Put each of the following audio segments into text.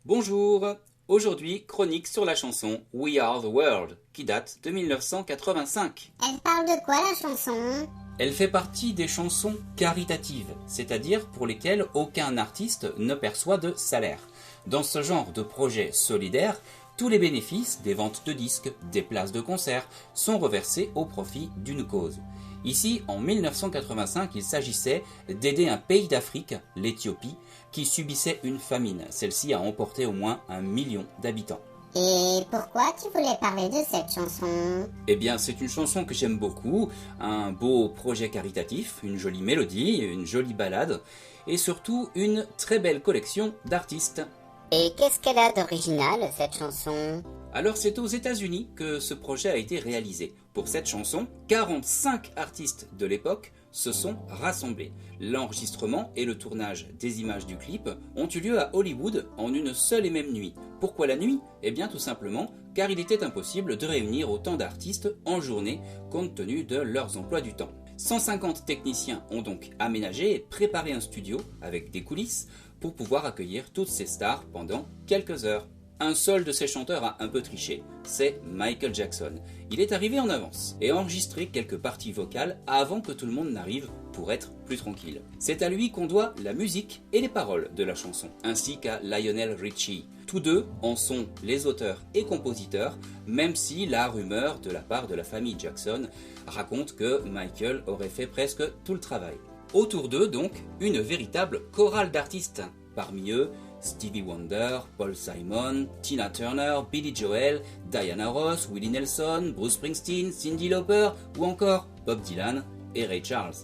Bonjour, aujourd'hui chronique sur la chanson We Are the World qui date de 1985. Elle parle de quoi la chanson? Elle fait partie des chansons caritatives, c'est-à-dire pour lesquelles aucun artiste ne perçoit de salaire. Dans ce genre de projet solidaire, tous les bénéfices des ventes de disques, des places de concert sont reversés au profit d'une cause. Ici, en 1985, il s'agissait d'aider un pays d'Afrique, l'Éthiopie, qui subissait une famine. Celle-ci a emporté au moins 1 million d'habitants. Et pourquoi tu voulais parler de cette chanson? Eh bien, c'est une chanson que j'aime beaucoup, un beau projet caritatif, une jolie mélodie, une jolie ballade, et surtout une très belle collection d'artistes. Et qu'est-ce qu'elle a d'original, cette chanson? Alors c'est aux États-Unis que ce projet a été réalisé. Pour cette chanson, 45 artistes de l'époque se sont rassemblés. L'enregistrement et le tournage des images du clip ont eu lieu à Hollywood en une seule et même nuit. Pourquoi la nuit? Eh bien tout simplement car il était impossible de réunir autant d'artistes en journée compte tenu de leurs emplois du temps. 150 techniciens ont donc aménagé et préparé un studio avec des coulisses pour pouvoir accueillir toutes ces stars pendant quelques heures. Un seul de ces chanteurs a un peu triché, c'est Michael Jackson. Il est arrivé en avance et a enregistré quelques parties vocales avant que tout le monde n'arrive pour être plus tranquille. C'est à lui qu'on doit la musique et les paroles de la chanson, ainsi qu'à Lionel Richie. Tous deux en sont les auteurs et compositeurs, même si la rumeur de la part de la famille Jackson raconte que Michael aurait fait presque tout le travail. Autour d'eux donc, une véritable chorale d'artistes. Parmi eux, Stevie Wonder, Paul Simon, Tina Turner, Billy Joel, Diana Ross, Willie Nelson, Bruce Springsteen, Cyndi Lauper ou encore Bob Dylan et Ray Charles.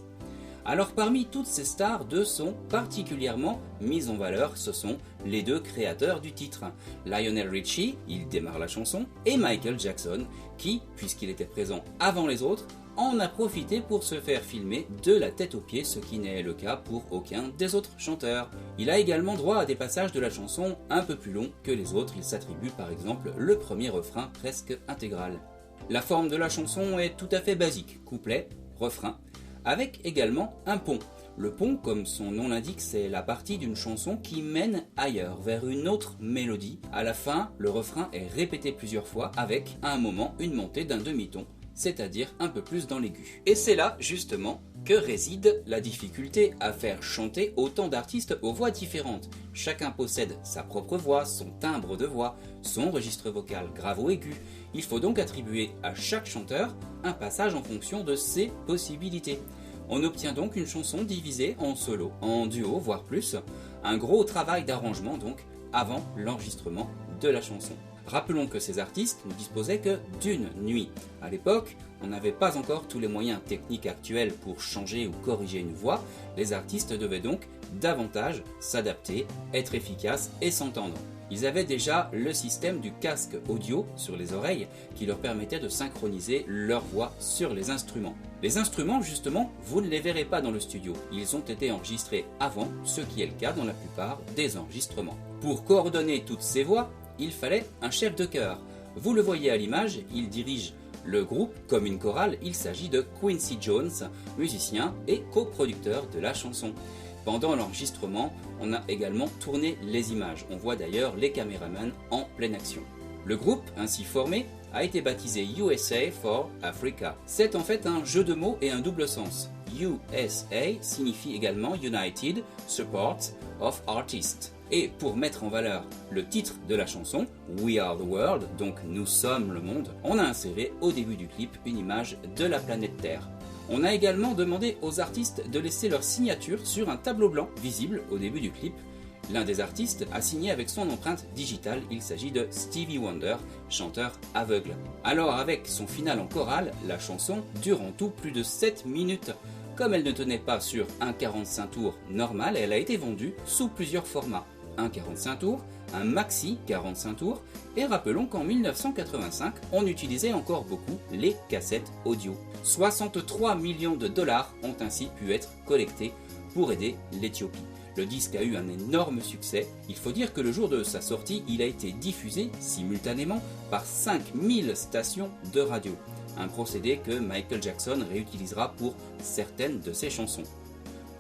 Alors parmi toutes ces stars, deux sont particulièrement mises en valeur, ce sont les deux créateurs du titre. Lionel Richie, il démarre la chanson, et Michael Jackson, qui, puisqu'il était présent avant les autres, en a profité pour se faire filmer de la tête aux pieds, ce qui n'est le cas pour aucun des autres chanteurs. Il a également droit à des passages de la chanson un peu plus longs que les autres, il s'attribue par exemple le premier refrain presque intégral. La forme de la chanson est tout à fait basique, couplet, refrain, avec également un pont. Le pont, comme son nom l'indique, c'est la partie d'une chanson qui mène ailleurs, vers une autre mélodie. À la fin, le refrain est répété plusieurs fois avec, à un moment, une montée d'un demi-ton, c'est-à-dire un peu plus dans l'aigu. Et c'est là, justement, que réside la difficulté à faire chanter autant d'artistes aux voix différentes. Chacun possède sa propre voix, son timbre de voix, son registre vocal grave ou aigu. Il faut donc attribuer à chaque chanteur un passage en fonction de ses possibilités. On obtient donc une chanson divisée en solo, en duo, voire plus. Un gros travail d'arrangement donc, avant l'enregistrement de la chanson. Rappelons que ces artistes ne disposaient que d'une nuit. À l'époque, on n'avait pas encore tous les moyens techniques actuels pour changer ou corriger une voix. Les artistes devaient donc davantage s'adapter, être efficaces et s'entendre. Ils avaient déjà le système du casque audio sur les oreilles qui leur permettait de synchroniser leur voix sur les instruments. Les instruments, justement, vous ne les verrez pas dans le studio. Ils ont été enregistrés avant, ce qui est le cas dans la plupart des enregistrements. Pour coordonner toutes ces voix, il fallait un chef de chœur. Vous le voyez à l'image, il dirige le groupe comme une chorale. Il s'agit de Quincy Jones, musicien et coproducteur de la chanson. Pendant l'enregistrement, on a également tourné les images. On voit d'ailleurs les caméramans en pleine action. Le groupe, ainsi formé, a été baptisé USA for Africa. C'est en fait un jeu de mots et un double sens. USA signifie également United Support of Artists. Et pour mettre en valeur le titre de la chanson, We Are the World, donc Nous sommes le monde, on a inséré au début du clip une image de la planète Terre. On a également demandé aux artistes de laisser leur signature sur un tableau blanc visible au début du clip. L'un des artistes a signé avec son empreinte digitale, il s'agit de Stevie Wonder, chanteur aveugle. Alors avec son final en chorale, la chanson dure en tout plus de 7 minutes. Comme elle ne tenait pas sur un 45 tours normal, elle a été vendue sous plusieurs formats. Un 45 tours, un maxi 45 tours, et rappelons qu'en 1985, on utilisait encore beaucoup les cassettes audio. 63 millions de dollars ont ainsi pu être collectés pour aider l'Éthiopie. Le disque a eu un énorme succès. Il faut dire que le jour de sa sortie, il a été diffusé simultanément par 5000 stations de radio. Un procédé que Michael Jackson réutilisera pour certaines de ses chansons.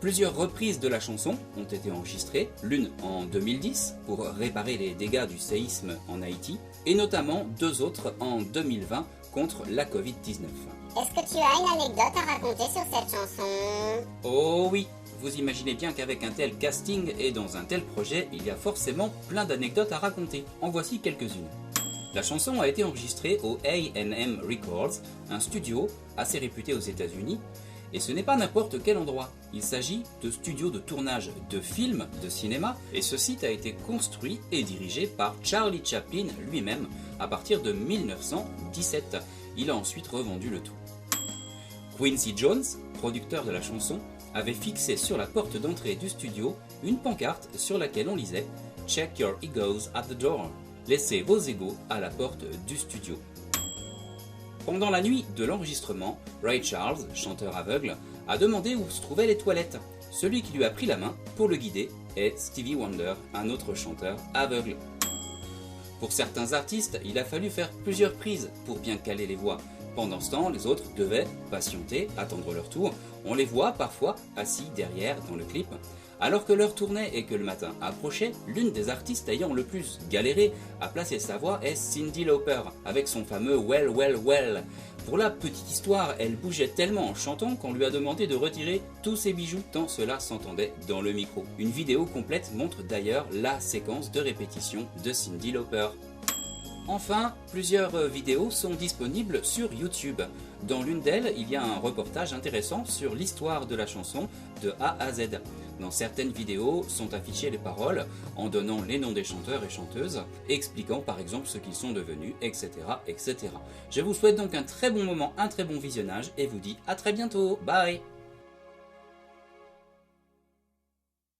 Plusieurs reprises de la chanson ont été enregistrées, l'une en 2010 pour réparer les dégâts du séisme en Haïti, et notamment 2 autres en 2020 contre la Covid-19. Est-ce que tu as une anecdote à raconter sur cette chanson? Oh oui, vous imaginez bien qu'avec un tel casting et dans un tel projet, il y a forcément plein d'anecdotes à raconter. En voici quelques-unes. La chanson a été enregistrée au A&M Records, un studio assez réputé aux États-Unis. Et ce n'est pas n'importe quel endroit. Il s'agit de studios de tournage de films, de cinéma, et ce site a été construit et dirigé par Charlie Chaplin lui-même à partir de 1917. Il a ensuite revendu le tout. Quincy Jones, producteur de la chanson, avait fixé sur la porte d'entrée du studio une pancarte sur laquelle on lisait « Check your egos at the door ». Laissez vos égos à la porte du studio. Pendant la nuit de l'enregistrement, Ray Charles, chanteur aveugle, a demandé où se trouvaient les toilettes. Celui qui lui a pris la main pour le guider est Stevie Wonder, un autre chanteur aveugle. Pour certains artistes, il a fallu faire plusieurs prises pour bien caler les voix. Pendant ce temps, les autres devaient patienter, attendre leur tour. On les voit parfois assis derrière dans le clip. Alors que l'heure tournait et que le matin approchait, l'une des artistes ayant le plus galéré à placer sa voix est Cyndi Lauper, avec son fameux « Well, well, well ». Pour la petite histoire, elle bougeait tellement en chantant qu'on lui a demandé de retirer tous ses bijoux tant cela s'entendait dans le micro. Une vidéo complète montre d'ailleurs la séquence de répétition de Cyndi Lauper. Enfin, plusieurs vidéos sont disponibles sur YouTube. Dans l'une d'elles, il y a un reportage intéressant sur l'histoire de la chanson de A à Z. Dans certaines vidéos sont affichées les paroles en donnant les noms des chanteurs et chanteuses, expliquant par exemple ce qu'ils sont devenus, etc., etc. Je vous souhaite donc un très bon moment, un très bon visionnage et vous dis à très bientôt. Bye!